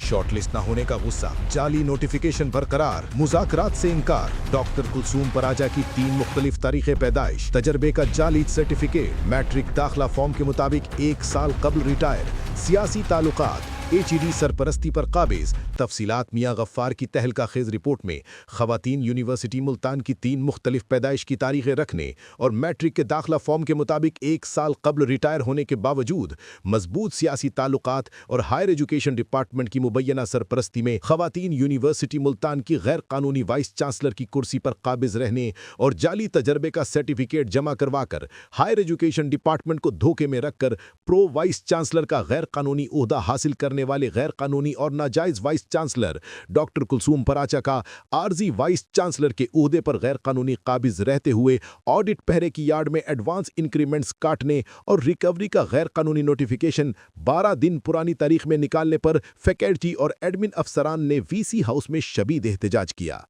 Short list न होने का गुस्सा, जाली नोटिफिकेशन बरकरार, मुज़ाकरात से इनकार। डॉक्टर कुलसूम पराचा की 3 मुख्तलिफ तारीखें पैदाइश, तजर्बे का जाली सर्टिफिकेट, मैट्रिक दाखिला फॉर्म के मुताबिक 1 साल कबल रिटायर, सियासी ताल्लुकात, HED सरपरस्ती पर काबिज। तफसीलात मियाँ गफ्फार की तहलका खेज रिपोर्ट में खवातीन यूनिवर्सिटी मुल्तान की 3 मुख्तलिफ पैदाइश की तारीखें रखने और मैट्रिक के दाखिला फॉर्म के मुताबिक 1 साल कबल रिटायर होने के बावजूद मजबूत सियासी ताल्लुकात और हायर एजुकेशन डिपार्टमेंट की मुबैना सरपरस्ती में खवातीन यूनिवर्सिटी मुल्तान की गैर कानूनी वाइस चांसलर की कुर्सी पर काबिज रहने और जाली तजर्बे का सर्टिफिकेट जमा करवाकर हायर एजुकेशन डिपार्टमेंट को धोखे में रखकर प्रो वाइस चांसलर का गैर कानूनी ओहदा हासिल करने वाले गैर कानूनी और नाजायज vice chancellor doctor Kulsoom Paracha का आर्जी वाइस चांसलर के ओहदे पर गैर कानूनी काबिज रहते हुए ऑडिट पहरे की यार्ड में एडवांस इंक्रीमेंट्स काटने और रिकवरी का गैर कानूनी नोटिफिकेशन 12 दिन पुरानी तारीख में निकालने पर फैकल्टी और एडमिन अफसरान ने VC हाउस में शदीद एहतजाज किया।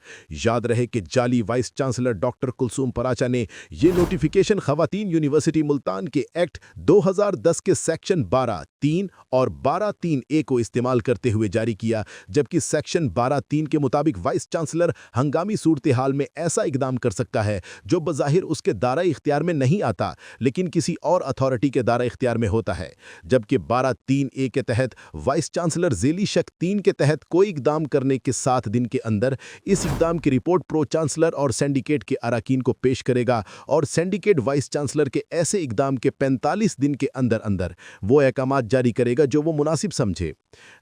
याद रहे कि जाली vice chancellor doctor Kulsoom Paracha ने ये नोटिफिकेशन खवातीन यूनिवर्सिटी मुल्तान के एक्ट 2010 के सेक्शन 12(3) और 12(3)(a) को इस्तेमाल करते हुए जारी किया, जबकि सेक्शन 12(3) के मुताबिक वाइस चांसलर हंगामी सूरत हाल में ऐसा इकदाम कर सकता है जो बज़ाहिर उसके दायरा इख्तियार में नहीं आता लेकिन किसी और अथॉरिटी के दायरा इख्तियार में होता है, जबकि 12(3)(a) के तहत वाइस चांसलर झेली शक 3 के तहत कोई इकदाम करने के 7 दिन के अंदर इस इकदाम की रिपोर्ट प्रो चांसलर और सिंडिकेट के अराकीन को पेश करेगा और सिंडिकेट वाइस चांसलर के ऐसे इकदाम के 45 दिन के अंदर अंदर वो अहकामात जारी करेगा जो वो मुनासिब समझे।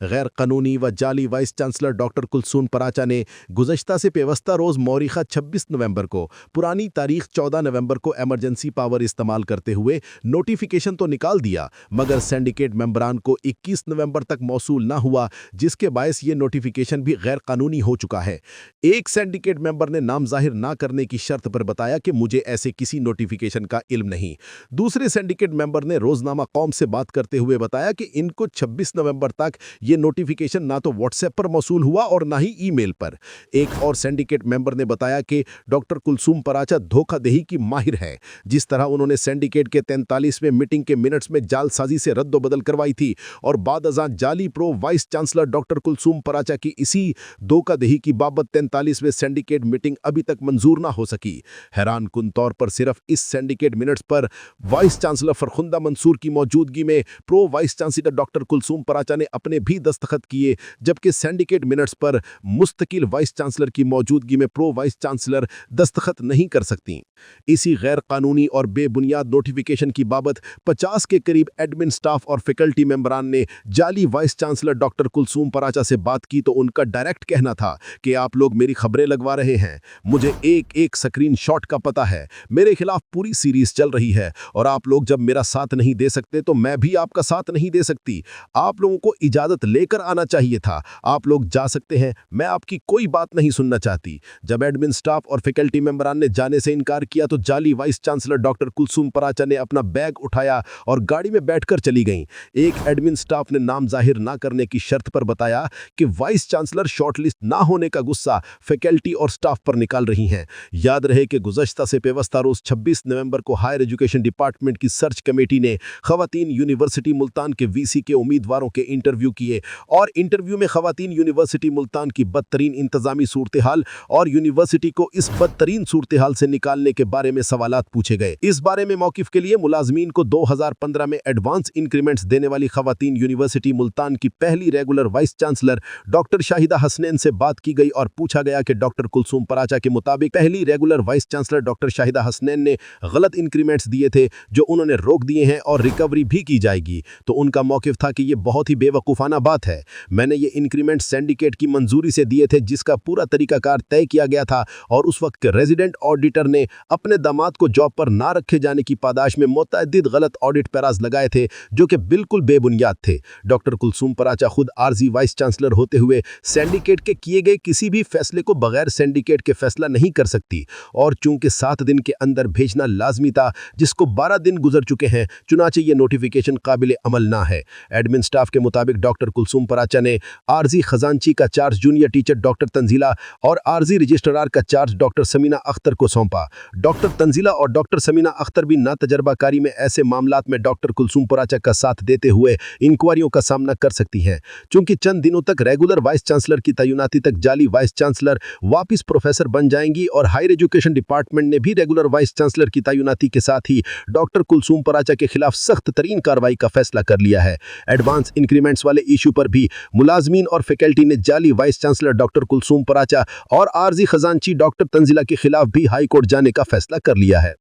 गैर कानूनी व जाली vice chancellor doctor Kulsoom Paracha ने गुज़श्ता से पेवस्ता रोज़ मौरिखा 26 नवंबर को पुरानी तारीख 14 नवंबर को एमरजेंसी पावर इस्तेमाल करते हुए नोटिफिकेशन तो निकाल दिया मगर सिंडिकेट मेंबरान को 21 नवंबर तक मौसूल ना हुआ, जिसके बायस ये नोटिफिकेशन भी गैर कानूनी हो चुका है। एक सिंडिकेट मेंबर ने नाम जाहिर ना करने की शर्त पर बताया कि मुझे ऐसे किसी नोटिफिकेशन का इल्म नहीं। दूसरे सिंडिकेट मेंबर ने रोजनामा कौम से बात करते हुए बताया कि इनको 26 नवंबर तक ये नोटिफिकेशन ना तो व्हाट्सएप पर मौसूल हुआ और ना ही ईमेल पर। एक और सिंडिकेट मेंबर ने बताया कि डॉक्टर कुलसूम पराचा धोखाधही की माहिर है। जिस तरह उन्होंने सिंडिकेट के 43वें मीटिंग के मिनट्स में जालसाजी से रद्द-ओ-बदल करवाई थी और बाद अज़ां जाली pro vice chancellor doctor Kulsoom Paracha की इसी धोखाधही की बाबत 43वें सिंडिकेट मीटिंग अभी तक मंजूर ना हो सकी। हैरान कुन तौर पर सिर्फ इस सिंडिकेट मिनट्स पर वाइस चांसलर फरखुंदा मंसूर की मौजूदगी में pro vice chancellor doctor Kulsoom Paracha ने अपने भी दस्तखत किए, जबकि सिंडिकेट मिनट्स पर मुस्तकिल वाइस चांसलर की मौजूदगी में प्रो वाइस चांसलर दस्तखत नहीं कर सकती। इसी गैर कानूनी और बेबुनियाद नोटिफिकेशन की बाबत 50 के करीब एडमिन स्टाफ और फैकल्टी मेंबरान ने जाली vice chancellor doctor Kulsoom Paracha से बात की तो उनका डायरेक्ट कहना था कि आप लोग मेरी खबरें लगवा रहे हैं, मुझे एक एक स्क्रीन शॉट का पता है, मेरे खिलाफ पूरी सीरीज चल रही है और आप लोग जब मेरा साथ नहीं दे सकते तो मैं भी आपका साथ नहीं दे सकती। आप लोगों को इजाजत लेकर आना चाहिए था, आप लोग जा सकते हैं, मैं आपकी कोई बात नहीं सुनना चाहती। जब एडमिन स्टाफ और फैकल्टी मेंबरान ने जाने से इनकार किया तो जाली vice chancellor doctor Kulsoom Paracha ने अपना बैग उठाया और गाड़ी में बैठकर चली गईं। एक एडमिन स्टाफ ने नाम जाहिर ना करने की शर्त पर बताया कि वाइस चांसलर शॉर्टलिस्ट ना होने का गुस्सा फैकल्टी और स्टाफ पर निकाल रही हैं। याद रहे कि गुज़श्ता से पेवस्ता रोज 26 नवंबर को हायर एजुकेशन डिपार्टमेंट की सर्च कमेटी ने खवातीन यूनिवर्सिटी मुल्तान के VC के उम्मीदवारों के इंटरव्यू किए और इंटरव्यू में खवातीन यूनिवर्सिटी मुल्तान की बदतरीन इंतजामी सूरत हाल और यूनिवर्सिटी को इस बदतरीन सूरत हाल से निकालने के बारे में सवालात पूछे गए। इस बारे में मौकिफ के लिए मुलाजमीन को 2015 में एडवांस इंक्रीमेंट्स देने वाली खवातीन यूनिवर्सिटी मुल्तान की पहली regular vice chancellor doctor Shahida Hasnain से बात की गई और पूछा गया कि डॉक्टर कुलसूम पराचा के मुताबिक पहली regular vice chancellor doctor Shahida Hasnain ने गलत इंक्रीमेंट्स दिए थे जो उन्होंने रोक दिए हैं और रिकवरी भी की जाएगी, तो उनका मौकिफ था कि ये बहुत ही बेवकूफ़ाना बात है। मैंने ये इंक्रीमेंट सिंडिकेट की मंजूरी से दिए थे जिसका पूरा तरीकाकार तय किया गया था और उस वक्त रेजिडेंट ऑडिटर ने अपने दामाद को जॉब पर ना रखे जाने की पादाश में मुतअद्दिद गलत ऑडिट पैराज लगाए थे जो कि बिल्कुल बेबुनियाद थे। डॉक्टर कुलसूम पराचा खुद आर्जी वाइस चांसलर होते हुए सिंडिकेट के किए गए किसी भी फैसले को बगैर सिंडिकेट के फैसला नहीं कर सकती और चूंकि 7 दिन के अंदर भेजना लाजमी था जिसको 12 दिन गुजर चुके हैं, चुनाचे ये नोटिफिकेशन काबिल अमल ना है। एडमिन स्टाफ के मुताबिक डॉक्टर कुलसूम पराचा ने आरजी खजानची का charge junior teacher doctor Tanzila और आरजी रजिस्ट्रार का चार्ज डॉक्टर समीना अख्तर को सौंपा। डॉक्टर तंजीला और डॉक्टर समीना अख्तर भी नातजर्बाकारी में ऐसे मामलात में डॉक्टर कुलसूम पराचा का साथ देते हुए इंक्वायरियों का सामना कर सकती हैं। चूंकि चंद दिनों तक रेगुलर वाइस चांसलर की तैनाती तक जाली वाइस चांसलर वापस प्रोफेसर बन जाएंगी और हायर एजुकेशन डिपार्टमेंट ने भी रेगुलर वाइस चांसलर की तैनाती के साथ ही डॉक्टर कुलसूम पराचा के खिलाफ सख्त तरीन कार्रवाई का फैसला कर लिया है। एडवांस इंक्रीमेंट्स वाले इशू पर भी मुलाजमीन और फैकल्टी ने जाली vice chancellor doctor Kulsoom Paracha और आरजी खजानची डॉक्टर तंजीला के खिलाफ भी हाई कोर्ट जाने का फैसला कर लिया है।